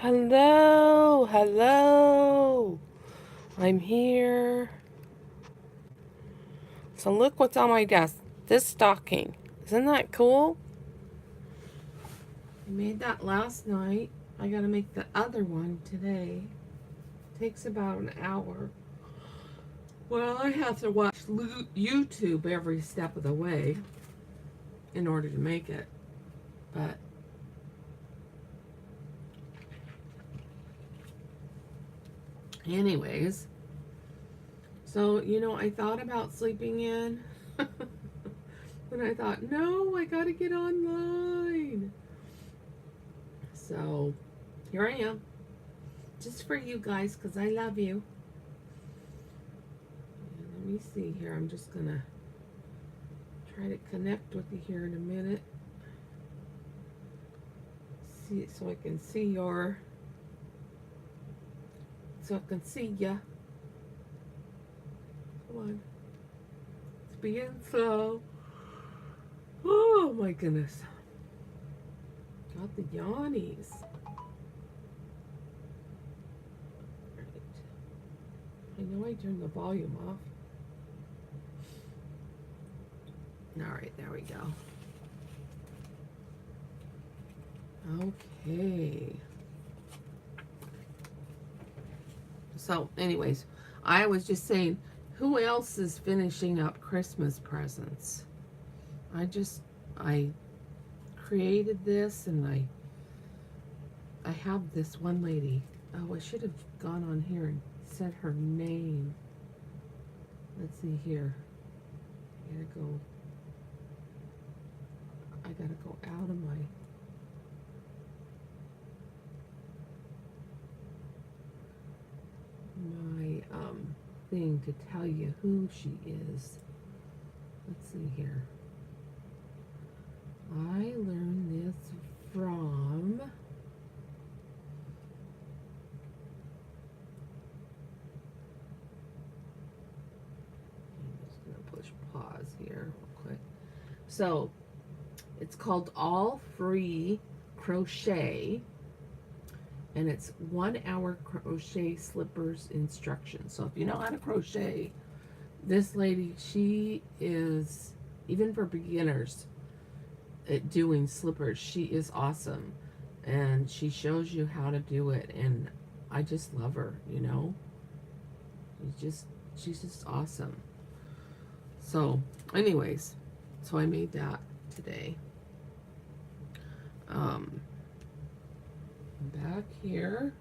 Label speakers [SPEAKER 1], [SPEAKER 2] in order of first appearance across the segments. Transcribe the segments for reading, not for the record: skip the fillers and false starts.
[SPEAKER 1] Hello, hello. I'm here. So look what's on my desk. This stocking. Isn't that cool? I made that last night. I gotta make the other one today. Takes about an hour. Well, I have to watch YouTube every step of the way in order to make it. But anyways, so I thought about sleeping in. And I thought, no, I gotta get online. So here I am, just for you guys, because I love you. And let me see here. I'm just gonna try to connect with you here in a minute. See, so I can see your, so I can see ya. Come on, it's being slow. Oh my goodness, got the yawnies. Right. I know I turned the volume off. All right, there we go. Okay. So, anyways, I was just saying, who else is finishing up Christmas presents? I created this, and I have this one lady. Oh, I should have gone on here and said her name. Let's see here. I gotta go out of my thing to tell you who she is. Let's see here. I learned this from I'm just gonna push pause here real quick. So it's called All Free Crochet, and it's 1 hour crochet slippers instructions. So if you know how to crochet, this lady, she is, even for beginners at doing slippers, she is awesome, and she shows you how to do it, and I just love her. She's just awesome. So anyways, so I made that today. Back here,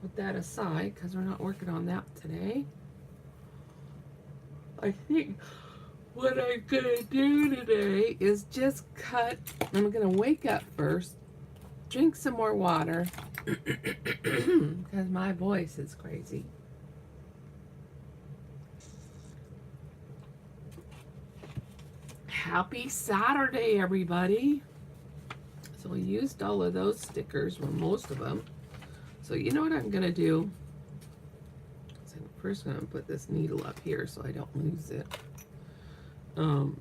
[SPEAKER 1] put that aside because we're not working on that today. I think what I'm gonna do today is just cut. I'm gonna wake up first, drink some more water because my voice is crazy. Happy Saturday, everybody. So I used all of those stickers, well, most of them. So you know what I'm gonna do? So I'm first gonna put this needle up here so I don't lose it. And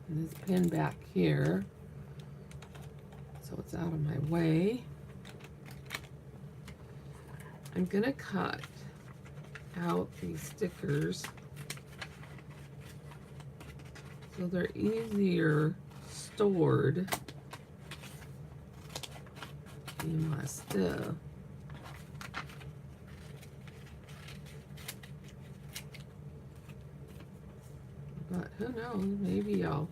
[SPEAKER 1] this pin back here, so it's out of my way. I'm gonna cut out these stickers so they're easier stored in my stuff. But who knows, maybe I'll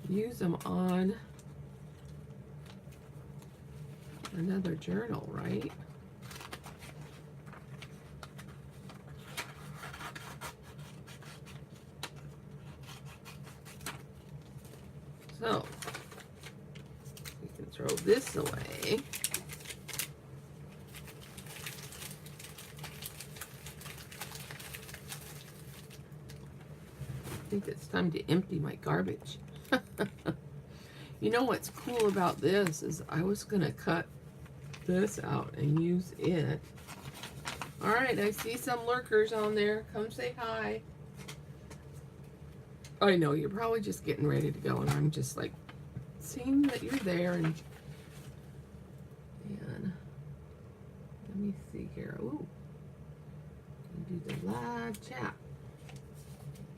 [SPEAKER 1] use them on another journal, right? So we can throw this away. I think it's time to empty my garbage. You know what's cool about this is I was gonna cut this out and use it. All right, I see some lurkers on there. Come say hi. I know you're probably just getting ready to go, and I'm just like seeing that you're there and And let me see here. Ooh, do the live chat.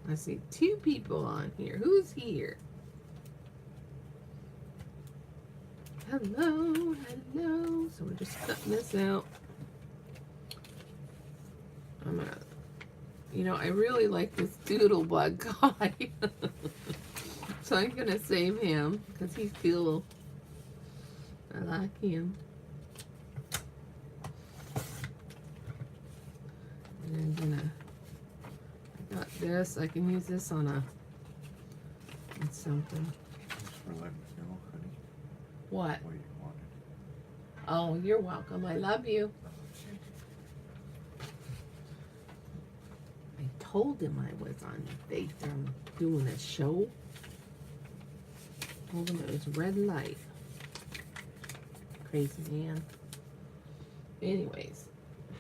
[SPEAKER 1] I see 2 people on here. Who's here? Hello, hello. So we're just cutting this out. I'm gonna, you know, I really like this doodle bug guy. So I'm gonna save him because he's cool. I like him. And I'm gonna, I got this. I can use this on something.
[SPEAKER 2] Thanks for letting me know, honey.
[SPEAKER 1] What?
[SPEAKER 2] What you wanted.
[SPEAKER 1] Oh, you're welcome. I love you. I told him I was on doing a show. Told him it was red light. Crazy man. Anyways,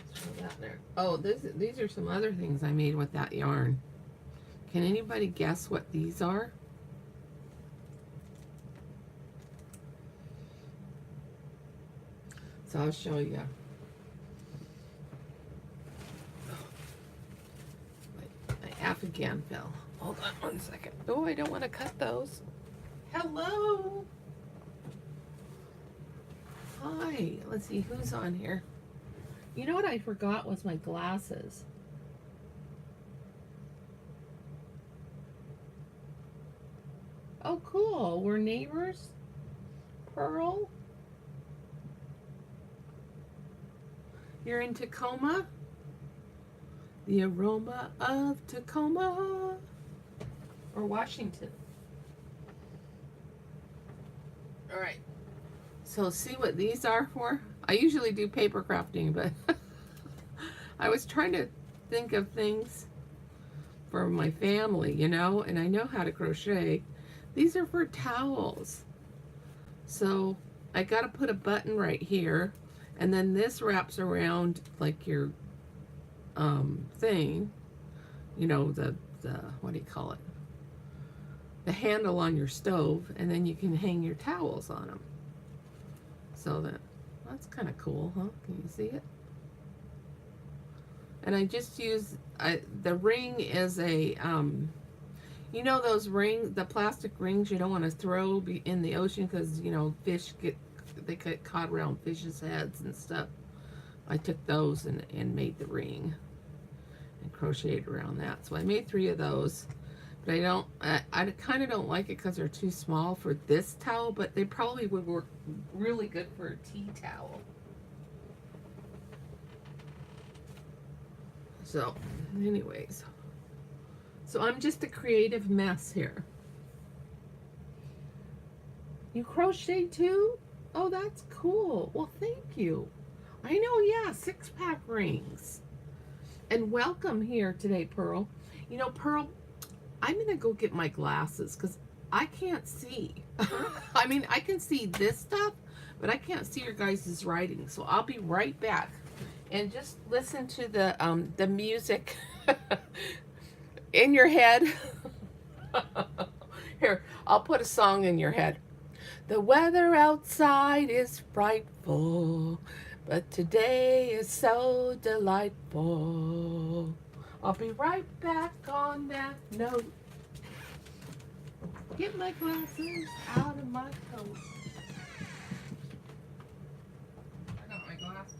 [SPEAKER 1] let's throw that there. Oh, these are some other things I made with that yarn. Can anybody guess what these are? So I'll show you. My Afghan fell. Hold on 1 second. Oh, I don't want to cut those. Hello. Hi. Let's see who's on here. You know what I forgot was my glasses. Oh, cool. We're neighbors. Pearl. You're in Tacoma? The aroma of Tacoma. Or Washington. All right. So see what these are for? I usually do paper crafting, but I was trying to think of things for my family, you know, and I know how to crochet. These are for towels. So I got to put a button right here, and then this wraps around like your thing, you know, the what do you call it? The handle on your stove, and then you can hang your towels on them. So that's kind of cool, huh? Can you see it? And I just use, the ring is a, you know those rings, the plastic rings you don't want to throw in the ocean because, you know, fish they get caught around fish's heads and stuff. I took those and made the ring and crocheted around that. So I made 3 of those. But I kind of don't like it because they're too small for this towel, but they probably would work really good for a tea towel. So, anyways. So I'm just a creative mess here. You crochet too? Oh, that's cool. Well, thank you. I know, yeah, 6-pack rings. And welcome here today, Pearl. You know, Pearl, I'm going to go get my glasses because I can't see. I mean, I can see this stuff, but I can't see your guys' writing. So I'll be right back. And just listen to the music in your head. Here, I'll put a song in your head. The weather outside is frightful, but today is so delightful. I'll be right back on that note. Get my glasses out of my coat. I got my glasses.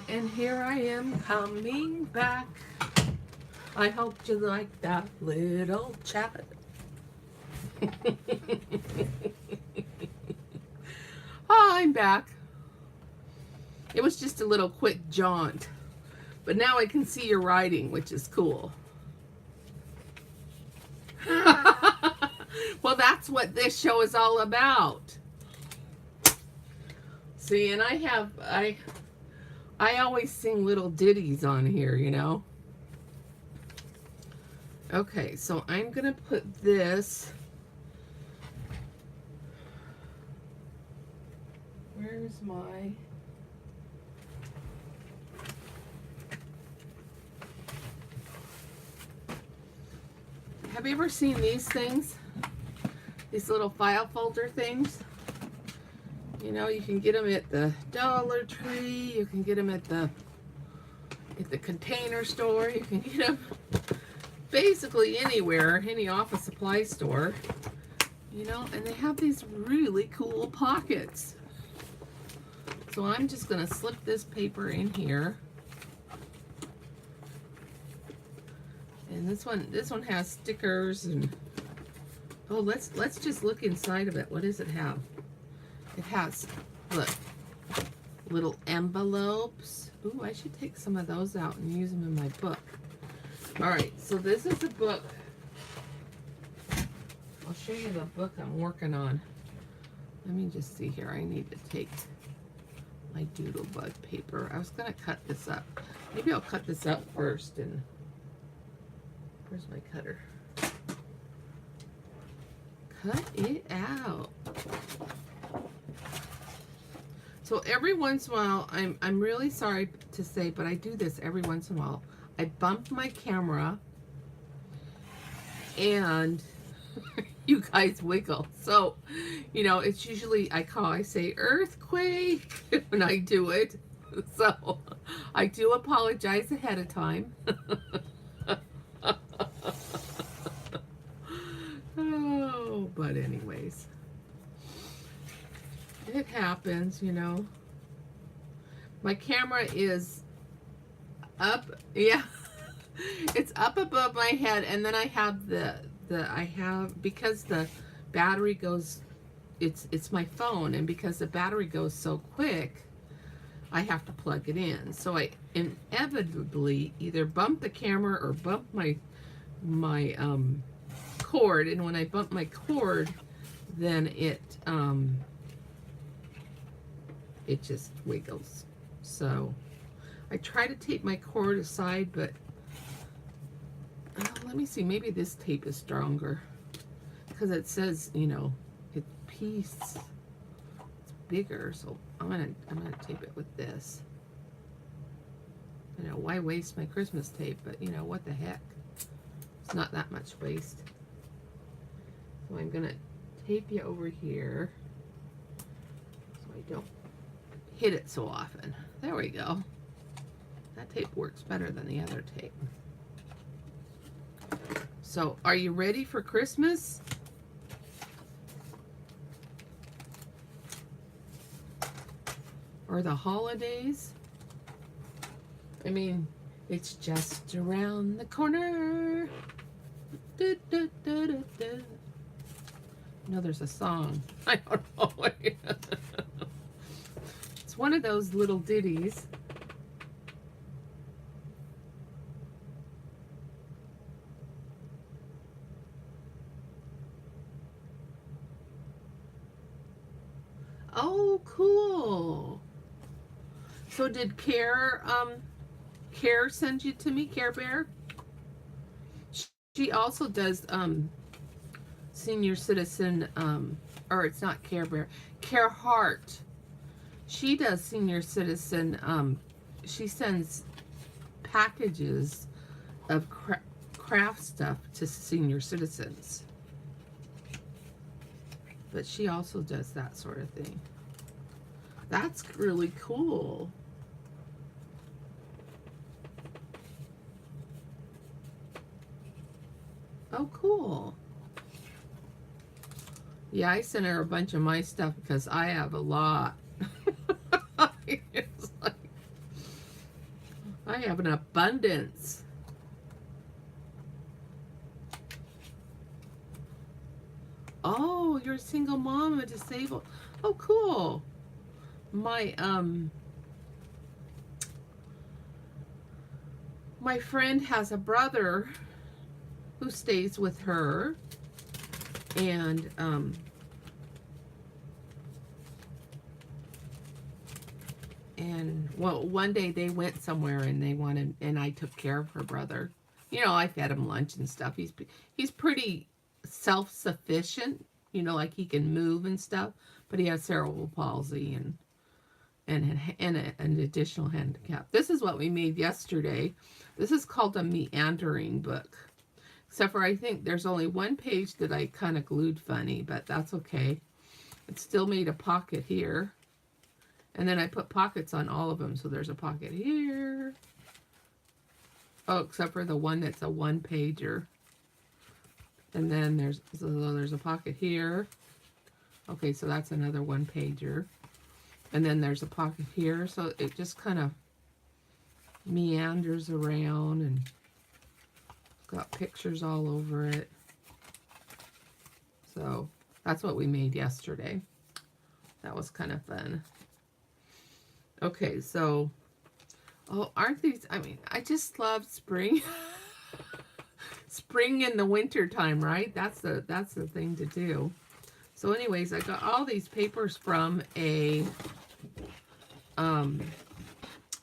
[SPEAKER 1] And here I am coming back. I hope you like that little chat. Oh, I'm back. It was just a little quick jaunt. But now I can see your writing, which is cool. Well, that's what this show is all about. See, and I always sing little ditties on here, you know. Okay, so I'm going to put this. Where's my... have you ever seen these things? These little file folder things? You know, you can get them at the Dollar Tree. You can get them at the Container Store. You can get them basically anywhere, any office supply store. You know, and they have these really cool pockets. So I'm just going to slip this paper in here. And this one has stickers and oh, let's just look inside of it. What does it have? It has, look, little envelopes. Ooh, I should take some of those out and use them in my book. All right, so this is a book. I'll show you the book I'm working on. Let me just see here. I need to take my doodle bug paper. I was gonna cut this up. Maybe I'll cut this up first. And where's my cutter? Cut it out. So every once in a while, I'm really sorry to say, but I do this every once in a while. I bump my camera and you guys wiggle. So, you know, it's usually, I say earthquake when I do it. So I do apologize ahead of time. Oh, but anyways, it happens, you know. My camera is up, yeah, it's up above my head, and then I have because the battery goes, it's my phone, and because the battery goes so quick, I have to plug it in. So I inevitably either bump the camera or bump my cord, and when I bump my cord, then it just wiggles. So I try to tape my cord aside, but let me see, maybe this tape is stronger because it says, you know, it's it's bigger, so I'm gonna tape it with this. You know, why waste my Christmas tape? But you know, what the heck, it's not that much waste. So I'm gonna tape you over here so I don't hit it so often. There we go. That tape works better than the other tape. So, are you ready for Christmas? Or the holidays? I mean, it's just around the corner. Du, du, du, du, du. No, there's a song. I don't know. It's one of those little ditties. Oh, cool. So did Care send you to me, Care Bear? She also does senior citizen, or it's not Care Bear, Care Heart. She does senior citizen, she sends packages of craft stuff to senior citizens. But she also does that sort of thing. That's really cool. Oh, cool. Yeah, I sent her a bunch of my stuff because I have a lot. It's like, I have an abundance. Oh, you're a single mom and disabled. Oh, cool. My my friend has a brother who stays with her, and well, one day they went somewhere and they wanted, and I took care of her brother. You know, I fed him lunch and stuff. He's pretty self-sufficient, you know, like he can move and stuff, but he has cerebral palsy and an additional handicap. This is what we made yesterday. This is called a meandering book. Except for I think there's only one page that I kind of glued funny, but that's okay. It still made a pocket here. And then I put pockets on all of them. So there's a pocket here. Oh, except for the one that's a one-pager. And then there's a pocket here. Okay, so that's another one-pager. And then there's a pocket here. So it just kind of meanders around and got pictures all over it. So that's what we made yesterday. That was kind of fun. Okay, so, oh, aren't these, I mean, I just love spring. Spring in the winter time, right? That's the thing to do. So anyways, I got all these papers from a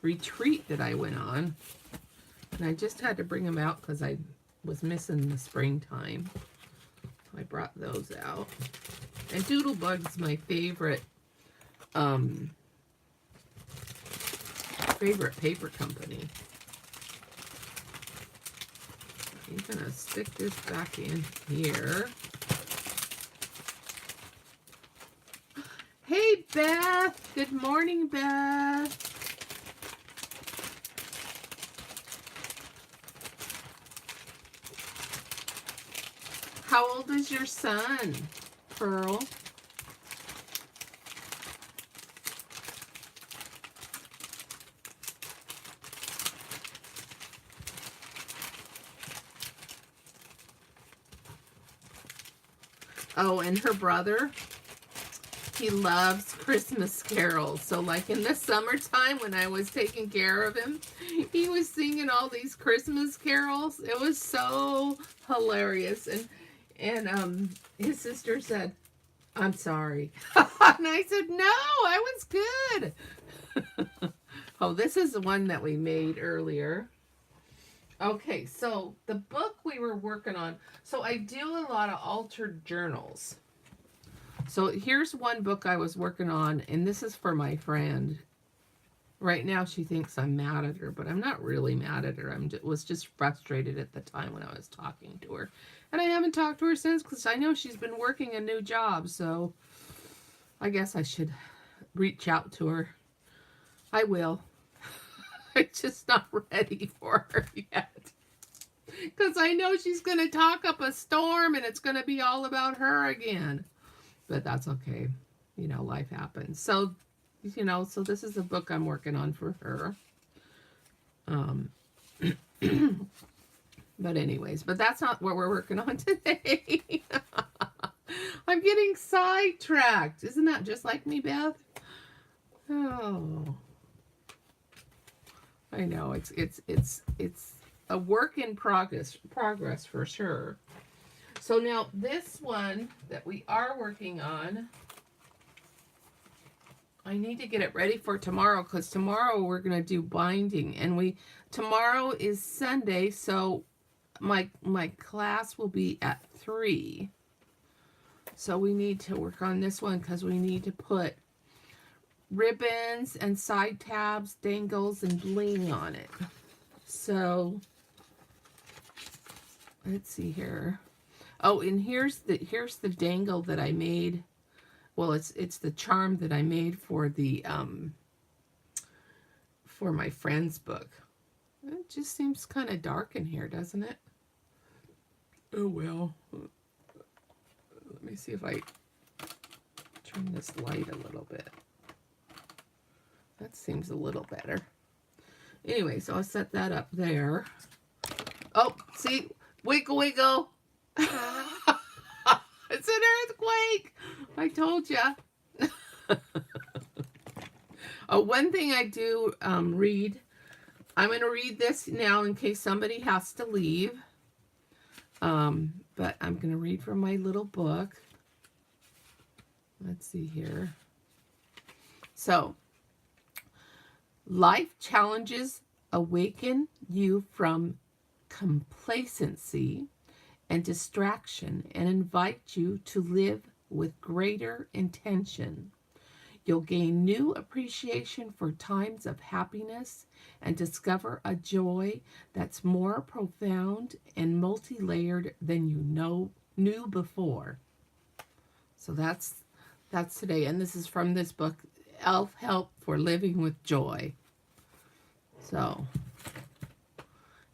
[SPEAKER 1] retreat that I went on. And I just had to bring them out because I was missing the springtime. So I brought those out. And Doodlebug's my favorite paper company. I'm gonna stick this back in here. Hey Beth, good morning Beth. How old is your son, Pearl? Oh, and her brother, he loves Christmas carols. So like in the summertime when I was taking care of him, he was singing all these Christmas carols. It was so hilarious. And his sister said, "I'm sorry." And I said, "No, I was good." Oh, this is the one that we made earlier. Okay, so the book we were working on. So I do a lot of altered journals. So here's one book I was working on, and this is for my friend. Right now she thinks I'm mad at her, but I'm not really mad at her. I was just frustrated at the time when I was talking to her. And I haven't talked to her since because I know she's been working a new job, so I guess I should reach out to her. I will. I'm just not ready for her yet. Because I know she's going to talk up a storm and it's going to be all about her again. But that's okay. You know, life happens. So, you know, so this is a book I'm working on for her. But anyways, but that's not what we're working on today. I'm getting sidetracked. Isn't that just like me, Beth? Oh. I know it's a work in progress for sure. So now this one that we are working on, I need to get it ready for tomorrow because tomorrow we're gonna do binding, and tomorrow is Sunday, so my class will be at 3. So we need to work on this one because we need to put ribbons and side tabs, dangles, and bling on it. So let's see here. Oh, and here's the dangle that I made. Well, it's the charm that I made for the for my friend's book. It just seems kind of dark in here, doesn't it? Oh well. Let me see if I turn this light a little bit. That seems a little better. Anyway, so I'll set that up there. Oh, see? Wiggle, wiggle. It's an earthquake. I told ya. Oh, one thing I do read. I'm going to read this now in case somebody has to leave. But I'm going to read from my little book. Let's see here. So, life challenges awaken you from complacency and distraction and invite you to live with greater intention. You'll gain new appreciation for times of happiness and discover a joy that's more profound and multi-layered than knew before. So that's today, and this is from this book, Elf Help for Living with Joy. So,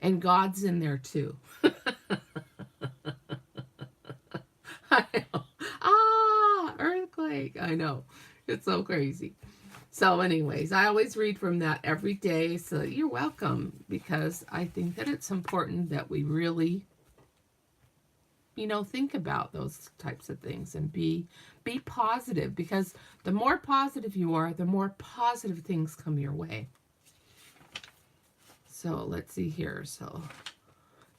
[SPEAKER 1] and God's in there too. I know. Ah, earthquake. I know. It's so crazy. So anyways, I always read from that every day. So you're welcome, because I think that it's important that we really, think about those types of things and be positive, because the more positive you are, the more positive things come your way. So let's see here. So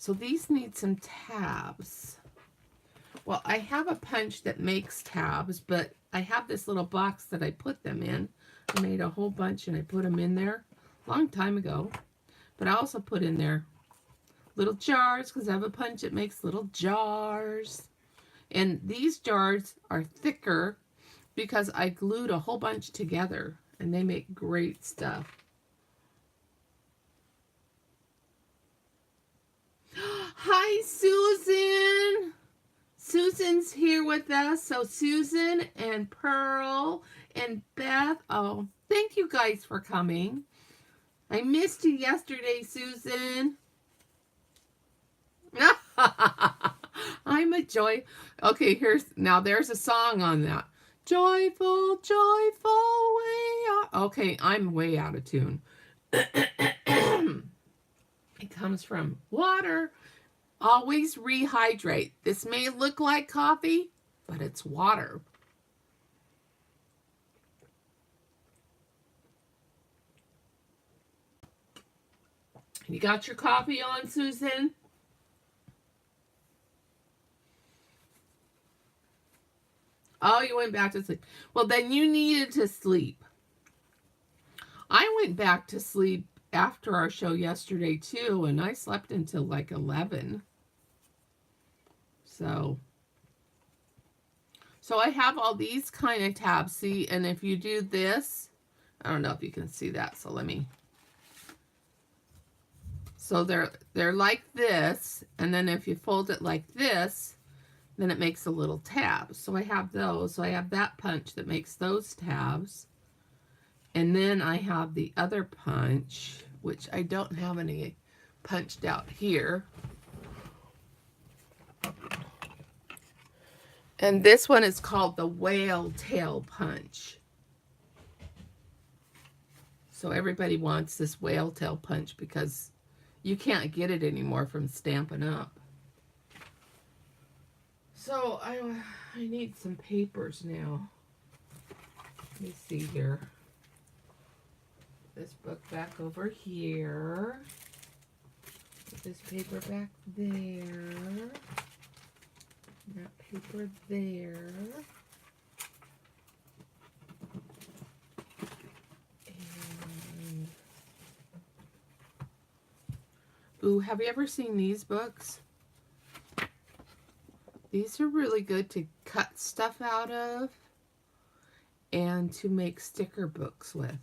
[SPEAKER 1] these need some tabs. Well, I have a punch that makes tabs, but I have this little box that I put them in. I made a whole bunch and I put them in there a long time ago. But I also put in there little jars, because I have a punch that makes little jars. And these jars are thicker because I glued a whole bunch together, and they make great stuff. Hi, Susan! Susan's here with us. So Susan and Pearl and Beth. Oh, thank you guys for coming. I missed you yesterday, Susan. I'm a joy. Okay, there's a song on that. Joyful, joyful way out. Okay, I'm way out of tune. It comes from water. Always rehydrate. This may look like coffee, but it's water. You got your coffee on, Susan? Oh, you went back to sleep. Well, then you needed to sleep. I went back to sleep after our show yesterday, too, and I slept until like 11. So I have all these kind of tabs. See, and if you do this, I don't know if you can see that, so let me. So they're like this, and then if you fold it like this, then it makes a little tab. So I have those. So I have that punch that makes those tabs. And then I have the other punch, which I don't have any punched out here. And this one is called the whale tail punch. So everybody wants this whale tail punch because you can't get it anymore from Stampin' Up. So I need some papers now. Let me see here. This book back over here. Put this paper back there. That paper there. And ooh, have you ever seen these books? These are really good to cut stuff out of and to make sticker books with.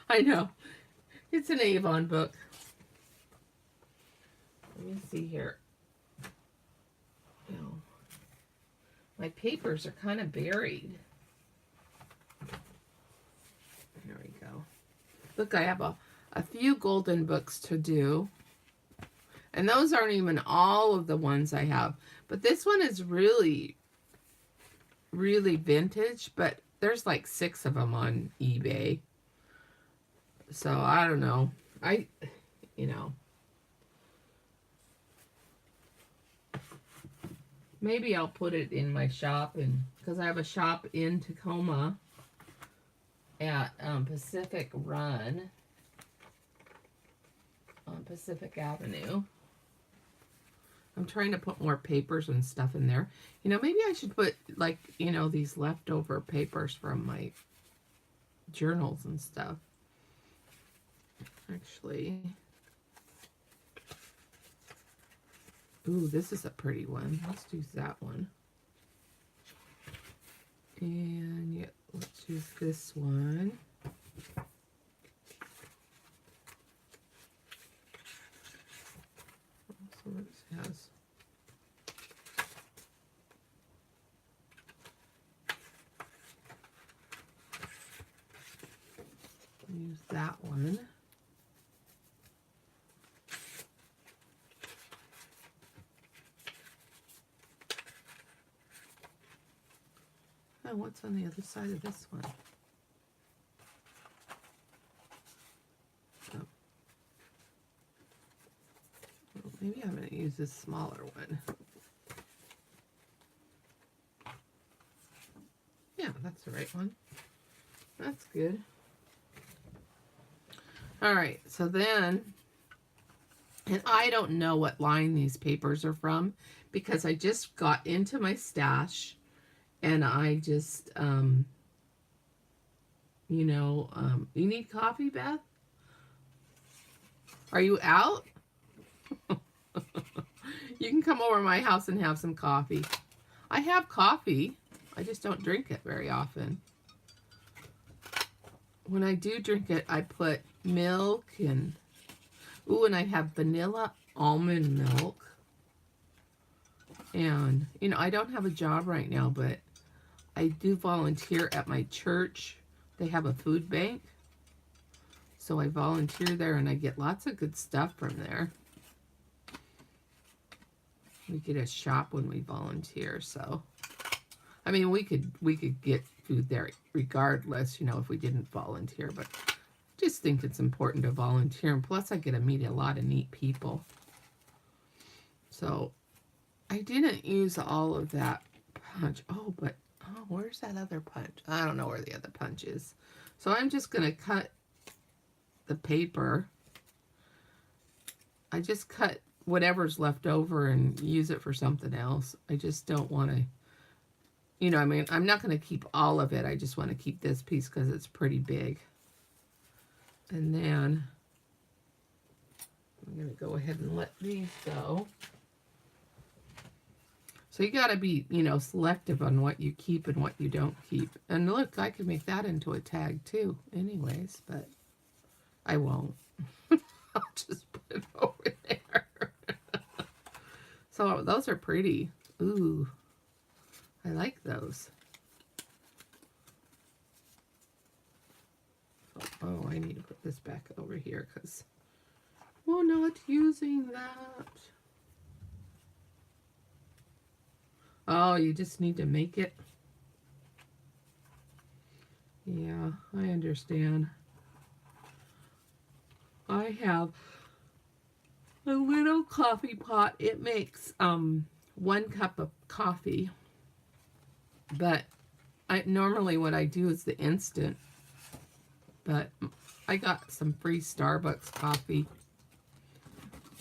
[SPEAKER 1] I know. It's an Avon book. Let me see here. No. My papers are kind of buried. There we go. Look, I have a few golden books to do. And those aren't even all of the ones I have. But this one is really, really vintage. But there's like 6 of them on eBay. So, I don't know. Maybe I'll put it in my shop, and because I have a shop in Tacoma at Pacific Run on Pacific Avenue. I'm trying to put more papers and stuff in there. Maybe I should put, like, these leftover papers from my journals and stuff. Actually. Ooh, this is a pretty one. Let's do that one. And yeah, let's use this one. So this has use that one. Oh, what's on the other side of this one? Oh. Well, maybe I'm going to use this smaller one. Yeah, that's the right one. That's good. All right, so then, and I don't know what line these papers are from because I just got into my stash and I just, you need coffee, Beth? Are you out? You can come over to my house and have some coffee. I have coffee. I just don't drink it very often. When I do drink it, I put milk and, and I have vanilla almond milk. And, I don't have a job right now, but I do volunteer at my church. They have a food bank. So I volunteer there and I get lots of good stuff from there. We get a shop when we volunteer, so I mean we could get food there regardless, if we didn't volunteer, but just think it's important to volunteer, and plus I get to meet a lot of neat people. So I didn't use all of that punch. But where's that other punch? I don't know where the other punch is. So I'm just gonna cut the paper. I just cut whatever's left over and use it for something else. I just don't want to, I'm not going to keep all of it. I just want to keep this piece because it's pretty big. And then I'm going to go ahead and let these go. So you got to be, selective on what you keep and what you don't keep. And look, I could make that into a tag too anyways, but I won't. I'll just put it over there. So those are pretty. Ooh, I like those. Oh, I need to put this back over here because we're not using that. Oh, you just need to make it. Yeah, I understand. I have a little coffee pot. It makes 1 cup of coffee, but normally what I do is the instant, but I got some free Starbucks coffee,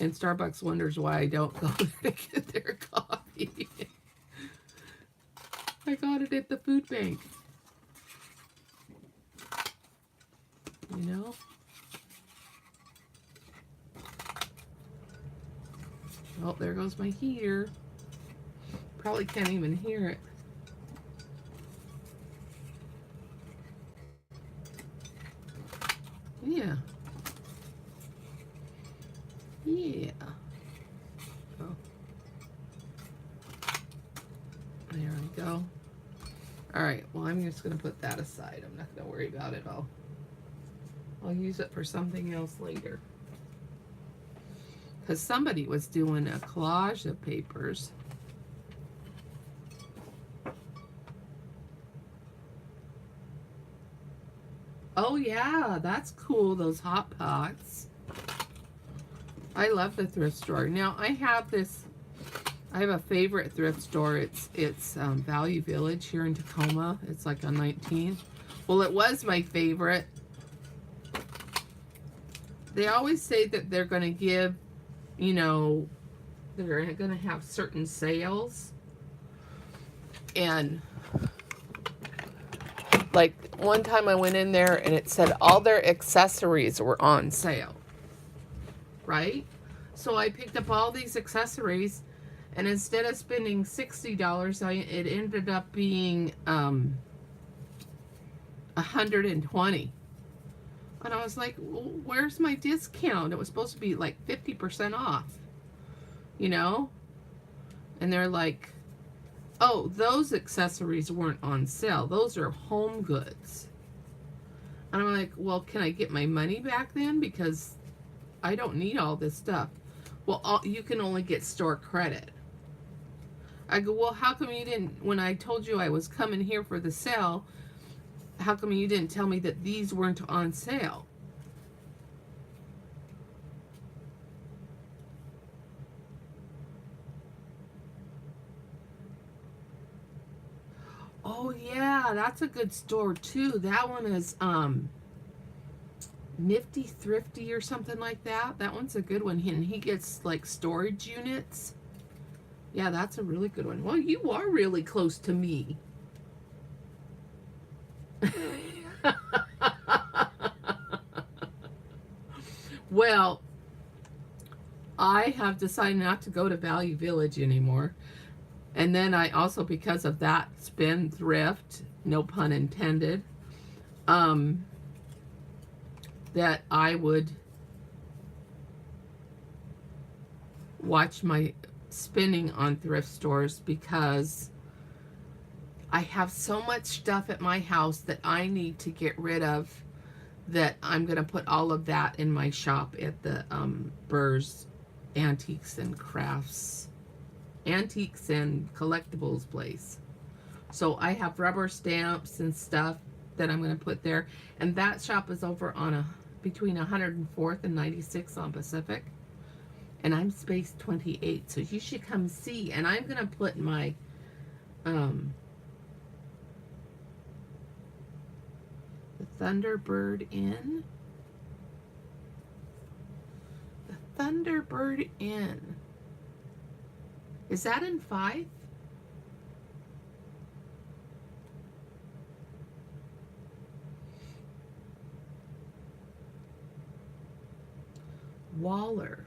[SPEAKER 1] and Starbucks wonders why I don't go to get their coffee. I got it at the food bank, Oh, there goes my heater. Probably can't even hear it. Yeah. Yeah. Oh. There we go. All right, well, I'm just going to put that aside. I'm not going to worry about it all. I'll use it for something else later. Because somebody was doing a collage of papers. Oh yeah, that's cool, those hot pots. I love the thrift store. Now I have a favorite thrift store. It's Value Village here in Tacoma. It's like on 19th. Well, it was my favorite. They always say that they're going to give, they're going to have certain sales. And like one time I went in there and it said all their accessories were on sale. Right? So I picked up all these accessories, and instead of spending $60, it ended up being $120. And I was like, well, where's my discount? It was supposed to be like 50% off, you know? And they're like, oh, those accessories weren't on sale. Those are home goods. And I'm like, well, can I get my money back then? Because I don't need all this stuff. Well, you can only get store credit. I go, well, how come you didn't, when I told you I was coming here for the sale, how come you didn't tell me that these weren't on sale? Oh yeah, that's a good store too. That one is Nifty Thrifty or something like that. That one's a good one. And he gets like storage units. Yeah, that's a really good one. Well, you are really close to me. Well, I have decided not to go to Value Village anymore. And then I also, because of that spendthrift, no pun intended, that I would watch my spending on thrift stores, because I have so much stuff at my house that I need to get rid of, that I'm going to put all of that in my shop at the Burr's Antiques and Crafts, Antiques and Collectibles place. So I have rubber stamps and stuff that I'm going to put there. And that shop is over on between 104th and 96th on Pacific. And I'm space 28, so you should come see. And I'm going to put my the Thunderbird in. The Thunderbird in. Is that in 5? Waller.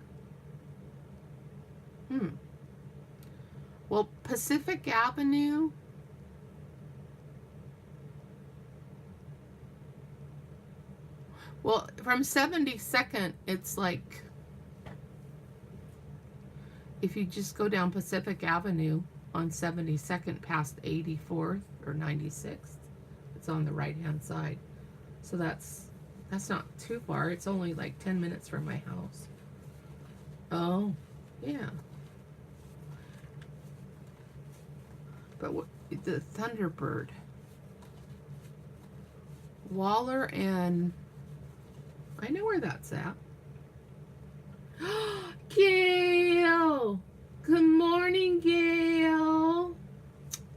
[SPEAKER 1] Well, Pacific Avenue. Well, from 72nd, it's like, if you just go down Pacific Avenue on 72nd past 84th or 96th, it's on the right-hand side. So that's not too far. It's only like 10 minutes from my house. Oh, yeah. But the Thunderbird. Waller and... I know where that's at. Gail! Good morning, Gail!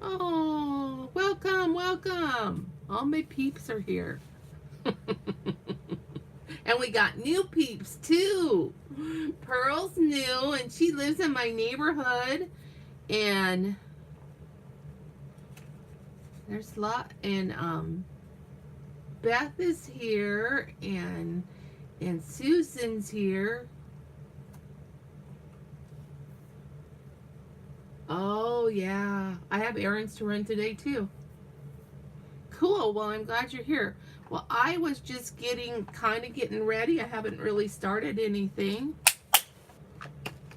[SPEAKER 1] Oh, welcome, welcome! All my peeps are here. And we got new peeps, too. Pearl's new, and she lives in my neighborhood. And... there's a lot, and Beth is here, and Susan's here. Oh yeah, I have errands to run today too. Cool. Well, I'm glad you're here. Well, I was just getting ready. I haven't really started anything.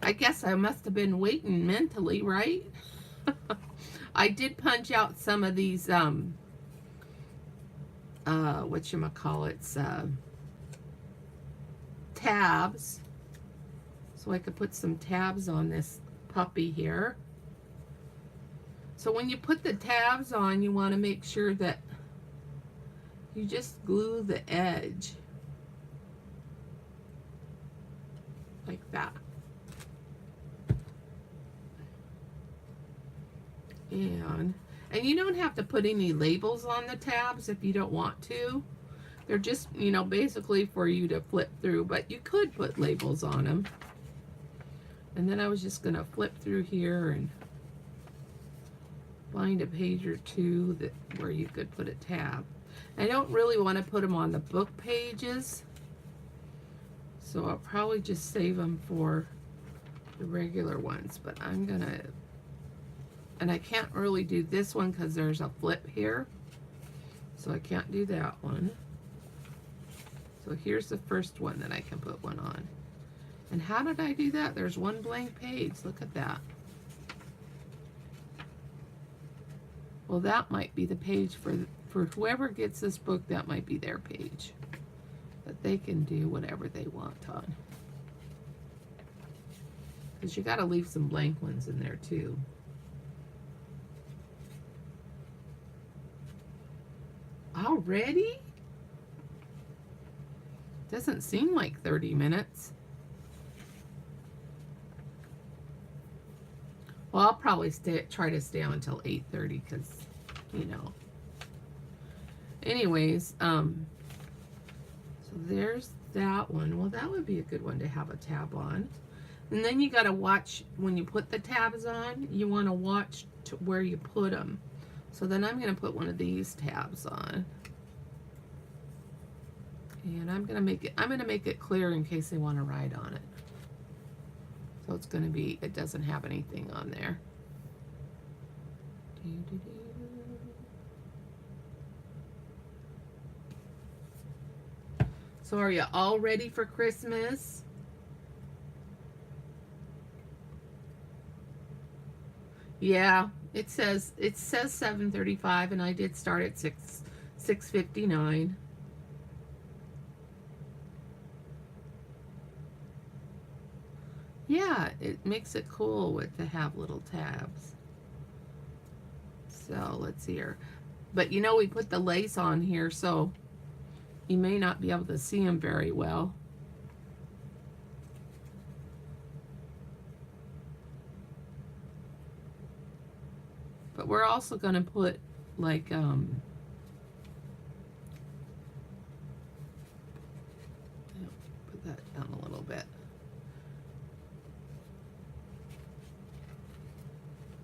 [SPEAKER 1] I guess I must have been waiting mentally, right? I did punch out some of these, whatchamacallits, tabs. So I could put some tabs on this puppy here. So when you put the tabs on, you want to make sure that you just glue the edge. Like that. And you don't have to put any labels on the tabs if you don't want to. They're just, you know, basically for you to flip through, but you could put labels on them. And then I was just going to flip through here and find a page or two where you could put a tab. I don't really want to put them on the book pages, so I'll probably just save them for the regular ones, but I'm going to... And I can't really do this one because there's a flip here. So I can't do that one. So here's the first one that I can put one on. And how did I do that? There's one blank page. Look at that. Well, that might be the page for whoever gets this book. That might be their page. But they can do whatever they want on. Because you got to leave some blank ones in there too. Already? Doesn't seem like 30 minutes. Well, I'll probably try to stay on until 8:30 because, you know. Anyways, so there's that one. Well, that would be a good one to have a tab on. And then you got to watch, when you put the tabs on, you want to watch to where you put them. So then I'm going to put one of these tabs on. And I'm going to make it clear in case they want to write on it. So it's going to be, it doesn't have anything on there. So are you all ready for Christmas? Yeah, it says 7:35 and I did start at 6:59. Yeah, it makes it cool to have little tabs. So let's see here. But you know, we put the lace on here, so you may not be able to see them very well. But we're also going to put like put that down a little bit.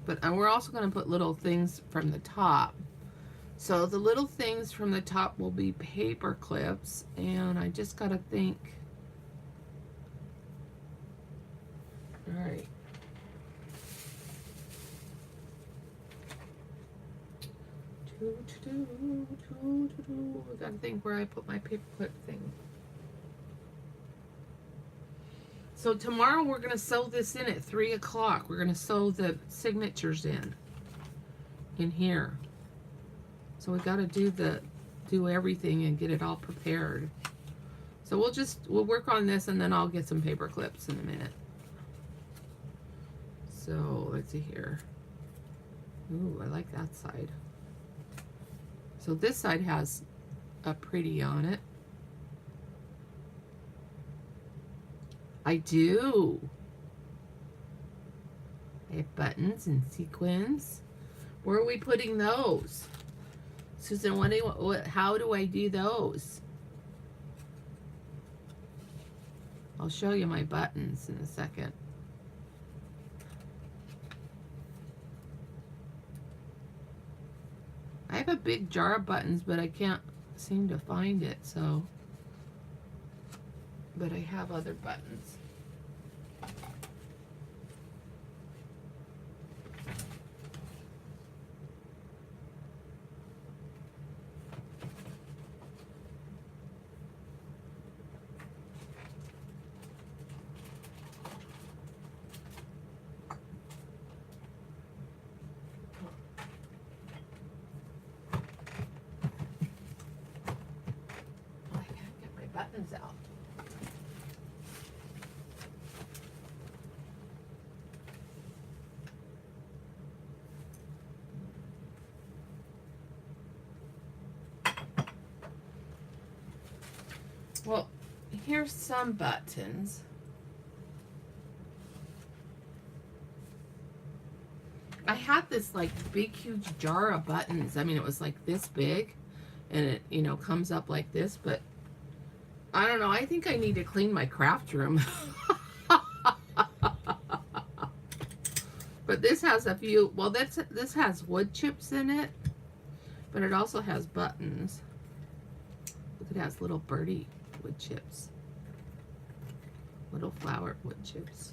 [SPEAKER 1] But we're also going to put little things from the top. So the little things from the top will be paper clips, and I just got to think. All right. I got to think where I put my paper clip thing. So tomorrow we're going to sew this in at 3 o'clock. We're going to sew the signatures in here. So we got to do everything and get it all prepared. So we'll work on this, and then I'll get some paper clips in a minute. So let's see here. Ooh, I like that side. So this side has a pretty on it. I do. I have buttons and sequins. Where are we putting those? Susan, how do I do those? I'll show you my buttons in a second. I have a big jar of buttons, but I can't seem to find it, so. But I have other buttons. I can't get my buttons out. Well, here's some buttons. I had this like big huge jar of buttons. I mean, it was like this big, and it, you know, comes up like this, but I don't know. I think I need to clean my craft room. But this has a few, well, this has wood chips in it, but it also has buttons. Look, it has little birdie wood chips. Little flower wood chips.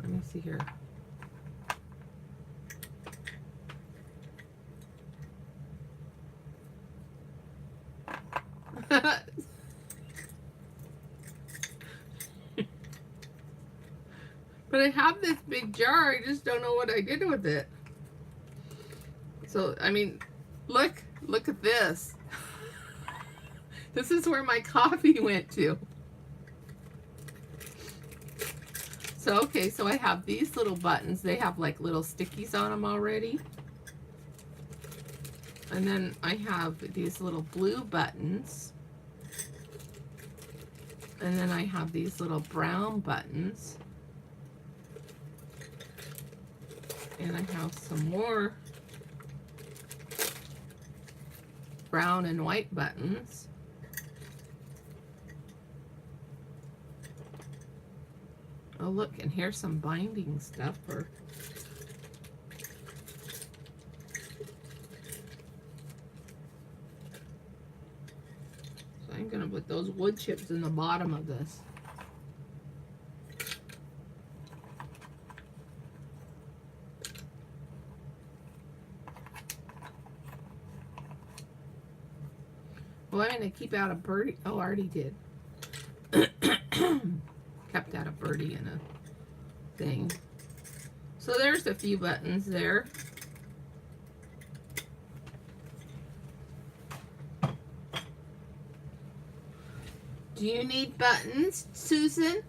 [SPEAKER 1] Let me see here. But I have this big jar. I just don't know what I did with it. So, I mean, look at this. This is where my coffee went to. So, okay, so I have these little buttons. They have like little stickies on them already. And then I have these little blue buttons. And then I have these little brown buttons. And I have some more brown and white buttons. Oh, look, and here's some binding stuff for... So I'm going to put those wood chips in the bottom of this. Well, I'm going to keep out a birdie. Oh, I already did. Kept out a birdie in a thing. So there's a few buttons there. Do you need buttons, Susan?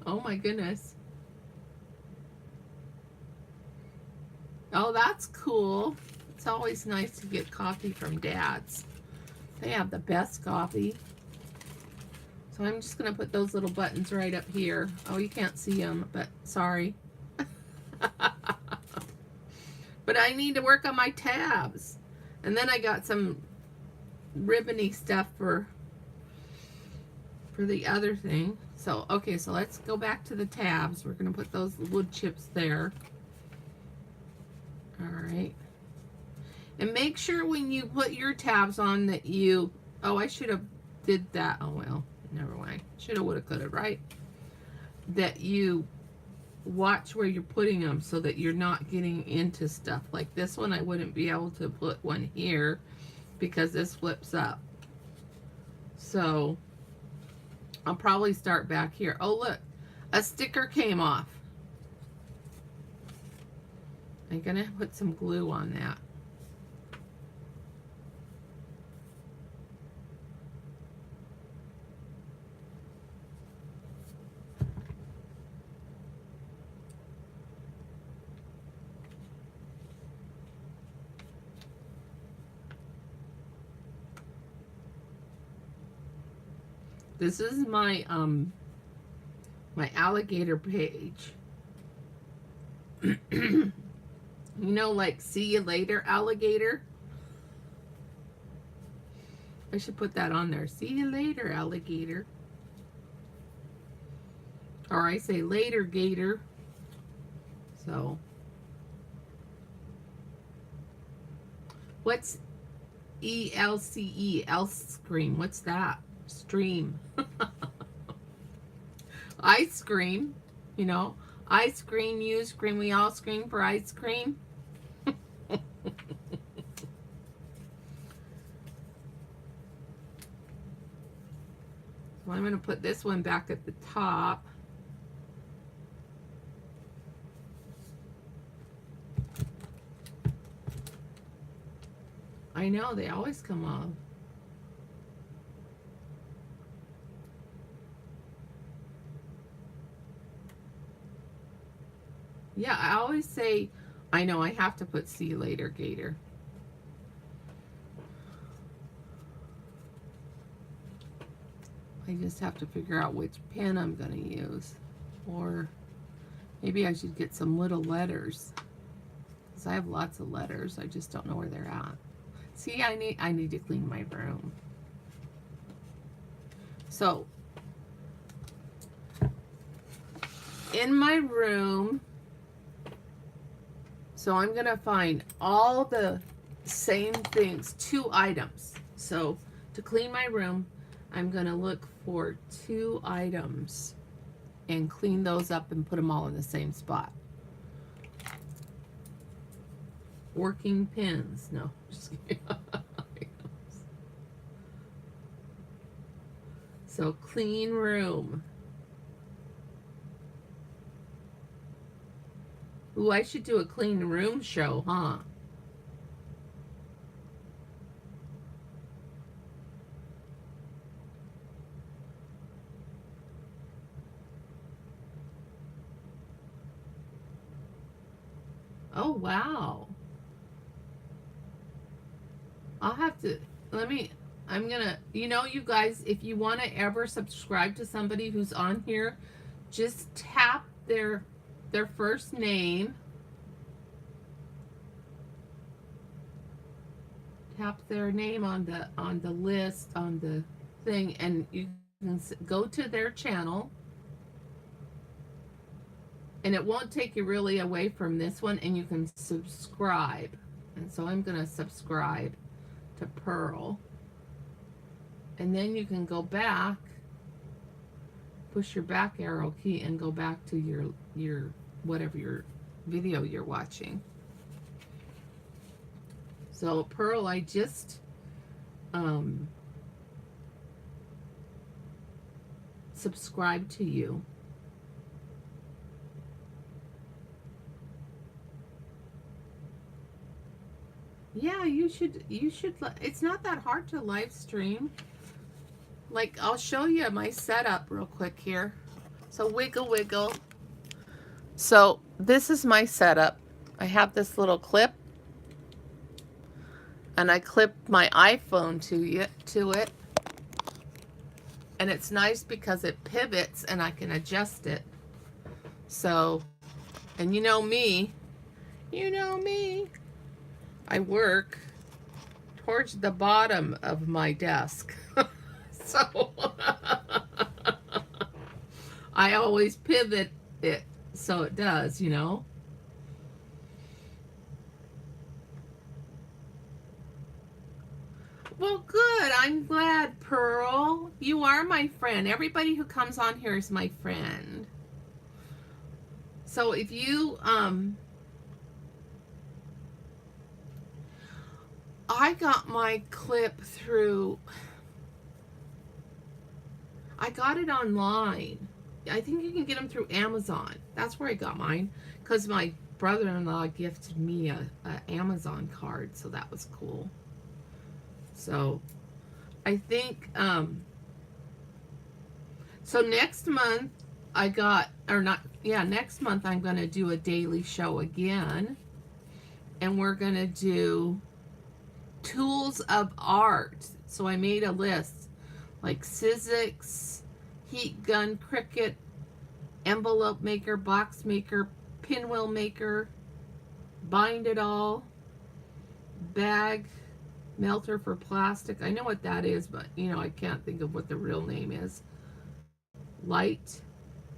[SPEAKER 1] Oh my goodness. Oh, that's cool. It's always nice to get coffee from Dad's. They have the best coffee. So I'm just going to put those little buttons right up here. Oh, you can't see them, but sorry. But I need to work on my tabs. And then I got some ribbony stuff for the other thing. So, okay, so let's go back to the tabs. We're going to put those wood chips there. All right. And make sure when you put your tabs on that you... Oh, I should have did that. Oh, well, never mind. Should have, would have, could have, right? That you watch where you're putting them so that you're not getting into stuff. Like this one, I wouldn't be able to put one here because this flips up. So... I'll probably start back here. Oh, look, a sticker came off. I'm going to put some glue on that. This is my my alligator page. You know, like, see you later, alligator? I should put that on there. See you later, alligator. Or I say later, gator. So. What's E-L-C-E? Stream. What's that? Stream. Ice cream. You know. I scream, you scream, we all scream for ice cream. So I'm going to put this one back at the top. I know, they always come off. Yeah, I always say, I know, I have to put see you later, gator. I just have to figure out which pen I'm going to use. Or maybe I should get some little letters. Because I have lots of letters. I just don't know where they're at. See, I need to clean my room. So, in my room, so I'm going to find all the same things, 2 items. So To clean my room, I'm going to look for 2 items and clean those up and put them all in the same spot. Working pins. No, just kidding. So, clean room. Ooh, I should do a clean room show, huh? Oh, wow. I'll have to, I'm gonna, you know, you guys, if you want to ever subscribe to somebody who's on here, just tap their first name. Tap their name on the list, on the thing, and you can go to their channel. And it won't take you really away from this one, and you can subscribe. And so I'm going to subscribe to Pearl. And then you can go back, push your back arrow key, and go back to your whatever your video you're watching. So Pearl, I just subscribed to you. Yeah, you should, it's not that hard to live stream. Like, I'll show you my setup real quick here. So wiggle, wiggle. So this is my setup. I have this little clip, and I clip my iPhone to it. And it's nice because it pivots and I can adjust it. So, and you know me, I work towards the bottom of my desk. So I always pivot it so it does, you know. Well, good. I'm glad, Pearl. You are my friend. Everybody who comes on here is my friend. So if you, I got my clip through, I got it online. I think you can get them through Amazon. That's where I got mine, because my brother-in-law gifted me a Amazon card, so that was cool. So I think, so next month next month I'm going to do a daily show again, and we're going to do tools of art. So I made a list, like Sizzix, heat gun, Cricut, envelope maker, box maker, pinwheel maker, bind it all, bag melter for plastic. I know what that is, but you know, I can't think of what the real name is. Light,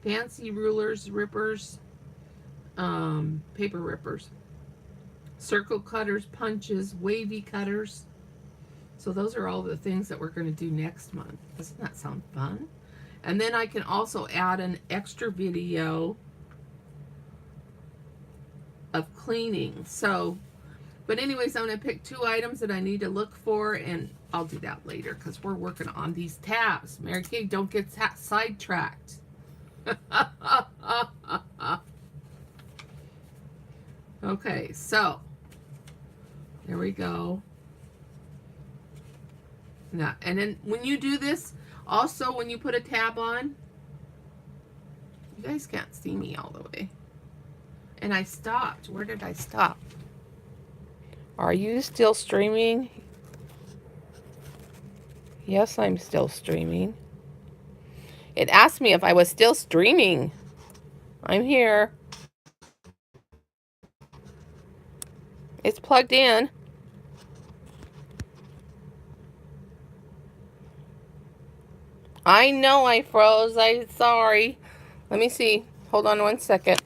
[SPEAKER 1] fancy rulers, rippers, paper rippers, circle cutters, punches, wavy cutters. So those are all the things that we're going to do next month. Doesn't that sound fun? And then I can also add an extra video of cleaning. So, but anyways, I'm going to pick 2 items that I need to look for, and I'll do that later because we're working on these tabs. Mary Kay, don't get sidetracked. Okay, so there we go. Now, and then when you do this, also when you put a tab on, you guys can't see me all the way. And I stopped. Where did I stop? Are you still streaming? Yes, I'm still streaming. It asked me if I was still streaming. I'm here. It's plugged in. I know I froze. I'm sorry. Let me see. Hold on one second.